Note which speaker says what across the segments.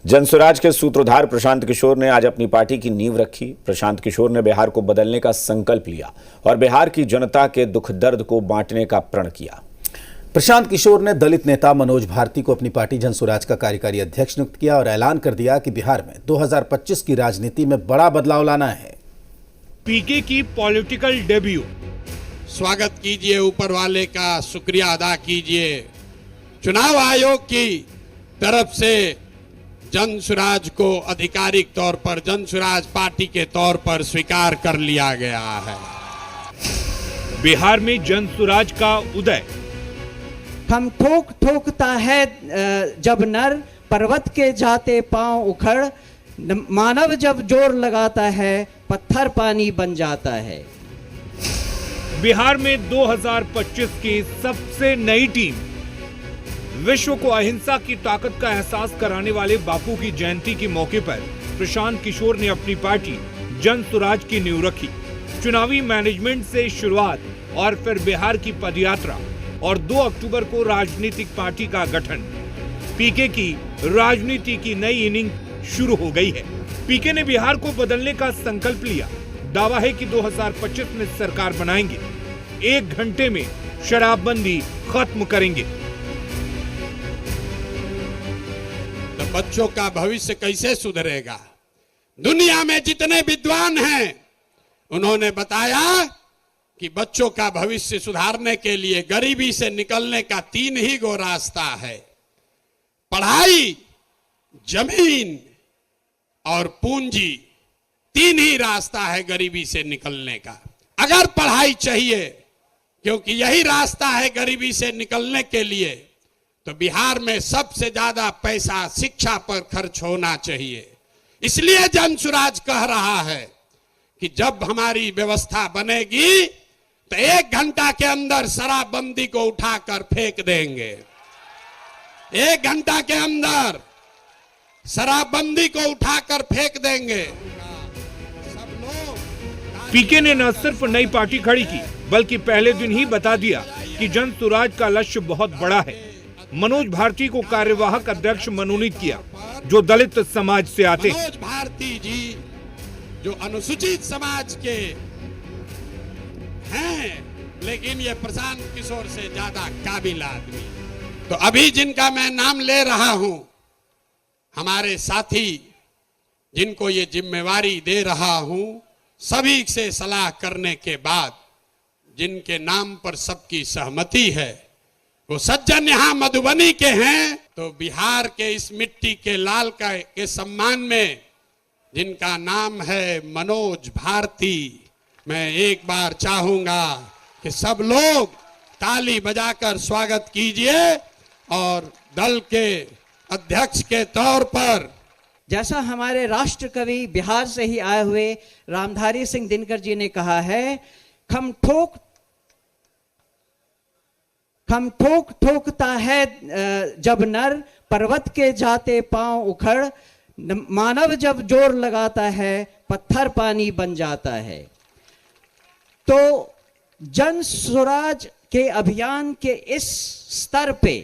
Speaker 1: जनसुराज के सूत्रधार प्रशांत किशोर ने आज अपनी पार्टी की नींव रखी। प्रशांत किशोर ने बिहार को बदलने का संकल्प लिया और बिहार की जनता के दुख दर्द को बांटने का प्रण किया।
Speaker 2: प्रशांत किशोर ने दलित नेता मनोज भारती को अपनी पार्टी जनसुराज का कार्यकारी अध्यक्ष नियुक्त किया और ऐलान कर दिया कि बिहार में 2025 की राजनीति में बड़ा बदलाव लाना है।
Speaker 3: पीके की पॉलिटिकल डेब्यू।
Speaker 4: स्वागत कीजिए, ऊपर वाले का शुक्रिया अदा कीजिए। चुनाव आयोग की तरफ से जनसुराज को आधिकारिक तौर पर जनसुराज पार्टी के तौर पर स्वीकार कर लिया गया है।
Speaker 3: बिहार में जनसुराज का उदय।
Speaker 5: हम ठोक ठोकता है जब नर, पर्वत के जाते पांव उखड़, मानव जब जोर लगाता है पत्थर पानी बन जाता है।
Speaker 3: बिहार में 2025 की सबसे नई टीम। विश्व को अहिंसा की ताकत का एहसास कराने वाले बापू की जयंती के मौके पर प्रशांत किशोर ने अपनी पार्टी जनसुराज की नींव रखी। चुनावी मैनेजमेंट से शुरुआत और फिर बिहार की पदयात्रा और 2 अक्टूबर को राजनीतिक पार्टी का गठन। पीके की राजनीति की नई इनिंग शुरू हो गई है। पीके ने बिहार को बदलने का संकल्प लिया। दावा है कि 2025 में सरकार बनाएंगे। 1 घंटे में शराबबंदी खत्म करेंगे।
Speaker 4: तो बच्चों का भविष्य कैसे सुधरेगा? दुनिया में जितने विद्वान हैं उन्होंने बताया कि बच्चों का भविष्य सुधारने के लिए गरीबी से निकलने का 3 ही गो रास्ता है: पढ़ाई, जमीन और पूंजी। 3 ही रास्ता है गरीबी से निकलने का। अगर पढ़ाई चाहिए, क्योंकि यही रास्ता है गरीबी से निकलने के लिए, तो बिहार में सबसे ज्यादा पैसा शिक्षा पर खर्च होना चाहिए। इसलिए जनसुराज कह रहा है कि जब हमारी व्यवस्था बनेगी तो 1 घंटा के अंदर शराबबंदी को उठाकर फेंक देंगे। 1 घंटा के अंदर शराबबंदी को उठाकर फेंक देंगे। सब लोग।
Speaker 3: पीके ने न सिर्फ नई पार्टी खड़ी की, बल्कि पहले दिन ही बता दिया कि जनसुराज का लक्ष्य बहुत बड़ा है। मनोज भारती को कार्यवाहक अध्यक्ष मनोनीत किया, जो दलित समाज से आते हैं।
Speaker 4: मनोज भारती जी जो अनुसूचित समाज के हैं, लेकिन ये प्रशांत किशोर से ज्यादा काबिल आदमी। तो अभी जिनका मैं नाम ले रहा हूं, हमारे साथी जिनको ये जिम्मेवारी दे रहा हूं, सभी से सलाह करने के बाद जिनके नाम पर सबकी सहमति है, वो सज्जन यहाँ मधुबनी के हैं। तो बिहार के इस मिट्टी के लाल के सम्मान में जिनका नाम है मनोज भारती, मैं एक बार चाहूंगा कि सब लोग ताली बजाकर स्वागत कीजिए और दल के अध्यक्ष के तौर पर।
Speaker 5: जैसा हमारे राष्ट्र कवि बिहार से ही आए हुए रामधारी सिंह दिनकर जी ने कहा है, हम ठोक ठोकता है जब नर, पर्वत के जाते पांव उखड़, मानव जब जोर लगाता है पत्थर पानी बन जाता है। तो जनसुराज के अभियान के इस स्तर पे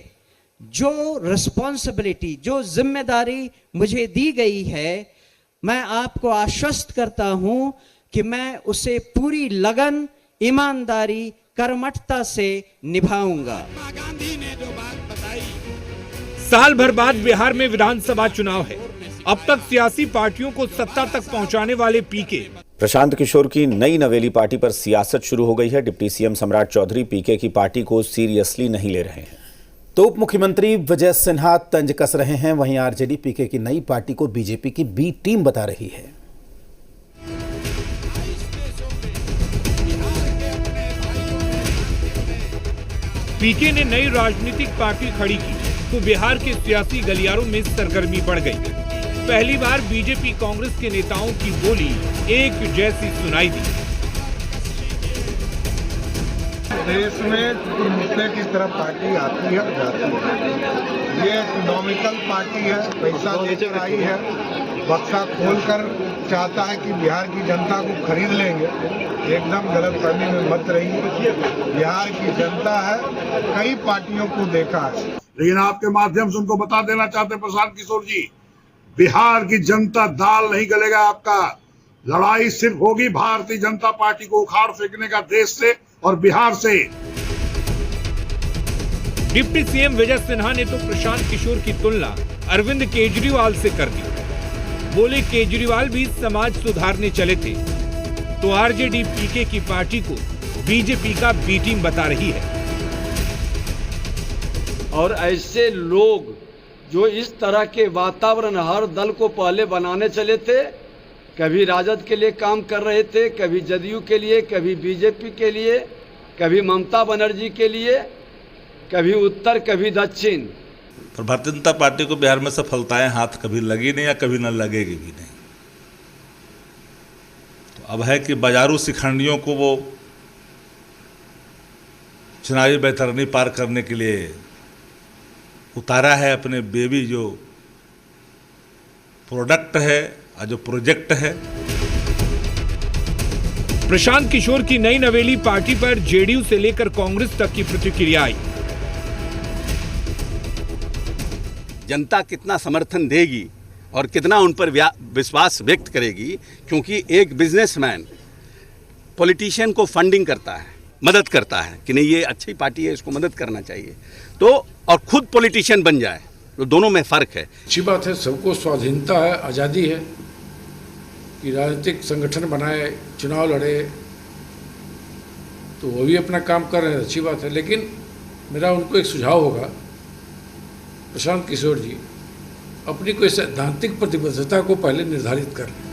Speaker 5: जो रिस्पॉन्सिबिलिटी, जो जिम्मेदारी मुझे दी गई है, मैं आपको आश्वस्त करता हूं कि मैं उसे पूरी लगन, ईमानदारी, कर्मठता से निभाऊंगा।
Speaker 4: गांधी ने जो बात बताई।
Speaker 3: साल भर बाद बिहार में विधानसभा चुनाव है। अब तक सियासी पार्टियों को सत्ता तक पहुंचाने वाले पीके।
Speaker 1: प्रशांत किशोर की नई नवेली पार्टी पर सियासत शुरू हो गई है। डिप्टी सीएम सम्राट चौधरी पीके की पार्टी को सीरियसली नहीं ले रहे हैं,
Speaker 2: तो उप मुख्यमंत्री विजय सिन्हा तंज कस रहे हैं। वहीं आरजेडी पीके की नई पार्टी को बीजेपी की बी टीम बता रही है।
Speaker 3: पीके ने नई राजनीतिक पार्टी खड़ी की तो बिहार के सियासी गलियारों में सरगर्मी बढ़ गई। पहली बार बीजेपी कांग्रेस के नेताओं की बोली एक जैसी सुनाई दी।
Speaker 6: देश में मुद्दे की तरफ पार्टी आती है, जाती है। ये इकोनॉमिकल पार्टी है, पैसा लेकर आई है, बक्सा खोलकर चाहता है कि बिहार की जनता को खरीद लेंगे। एकदम गलतफहमी में मत रहिए। बिहार की जनता है, कई पार्टियों को देखा है,
Speaker 7: लेकिन आपके माध्यम से उनको बता देना चाहते हैं प्रशांत किशोर जी, बिहार की जनता दाल नहीं गलेगा आपका। लड़ाई सिर्फ होगी भारतीय जनता पार्टी को उखाड़ फेंकने का देश से और बिहार से।
Speaker 3: डिप्टी सीएम विजय सिन्हा ने तो प्रशांत किशोर की तुलना अरविंद केजरीवाल से कर दी। बोले केजरीवाल भी समाज सुधारने चले थे, तो आरजेडी पीके की पार्टी को बीजेपी का बी टीम बता रही है।
Speaker 8: और ऐसे लोग जो इस तरह के वातावरण हर दल को पहले बनाने चले थे, कभी राजद के लिए काम कर रहे थे, कभी जदयू के लिए, कभी बीजेपी के लिए, कभी ममता बनर्जी के लिए, कभी उत्तर कभी दक्षिण।
Speaker 9: पर भारतीय जनता पार्टी को बिहार में सफलताएं हाथ कभी लगी नहीं या कभी न लगेगी भी नहीं। तो अब है कि बाजारू शिखंडियों को वो चुनावी बैतरनी पार करने के लिए उतारा है। अपने बेबी जो प्रोडक्ट है और जो प्रोजेक्ट है।
Speaker 3: प्रशांत किशोर की नई नवेली पार्टी पर जेडीयू से लेकर कांग्रेस तक की प्रतिक्रिया आई।
Speaker 10: जनता कितना समर्थन देगी और कितना उन पर विश्वास व्यक्त करेगी, क्योंकि एक बिजनेसमैन पॉलिटिशियन को फंडिंग करता है, मदद करता है कि नहीं ये अच्छी पार्टी है, इसको मदद करना चाहिए, तो और खुद पॉलिटिशियन बन जाए, तो दोनों में फ़र्क है।
Speaker 11: अच्छी बात है, सबको स्वाधीनता है, आज़ादी है कि राजनीतिक संगठन बनाए, चुनाव लड़े, तो वो भी अपना काम कर रहे हैं, अच्छी बात है। लेकिन मेरा उनको एक सुझाव होगा, प्रशांत किशोर जी अपनी कोई सैद्धांतिक प्रतिबद्धता को पहले निर्धारित कर लें।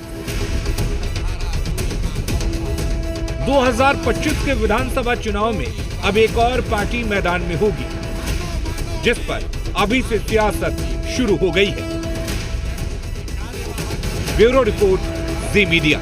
Speaker 3: 2025 के विधानसभा चुनाव में अब एक और पार्टी मैदान में होगी, जिस पर अभी से सियासत शुरू हो गई है। ब्यूरो रिपोर्ट, जी मीडिया।